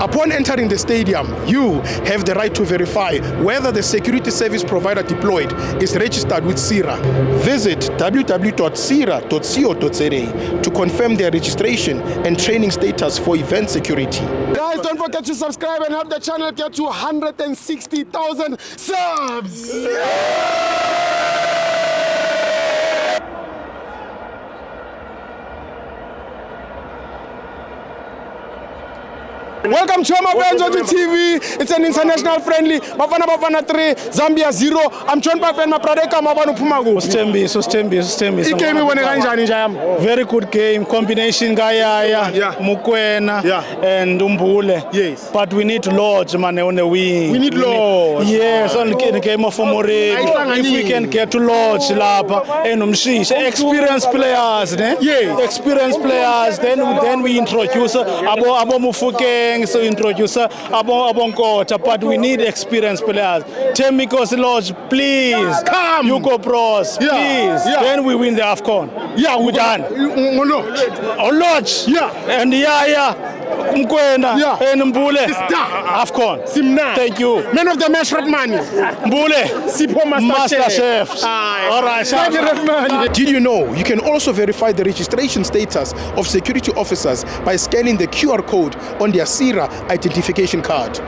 Upon entering the stadium, you have the right to verify whether the security service provider deployed is registered with CIRA. Visit www.cira.co.za to confirm their registration and training status for event security. Guys, don't forget to subscribe and help the channel get to 160,000 subs! Welcome to my friends on the TV. It's an international friendly. Bafana 3, Zambia 0. I'm joined by my brother Kamabanu Pumagu. Very good game. Combination Gaya, Mukwena, and Umbule. Yes. But we need Lodge, man, on the wing. We need Lodge. Yes, on the game of Omore. If we can get to Lodge, Lapa, and experienced players, experienced players, then we introduce Abo Mufuke. So introduce Abonkota, but we need experienced players. Temikos Lodge, please come. Yuko Bros, please. Then we win the AFCON. Yeah, we done. Lodge. And Mkwena and Mbule. AFCON. Simna. Thank you. Man of the match, Redman. Mbule. Sipo Master Chef. All right. Did you know you can also verify the registration status of security officers by scanning the QR code on their CIRA identification card?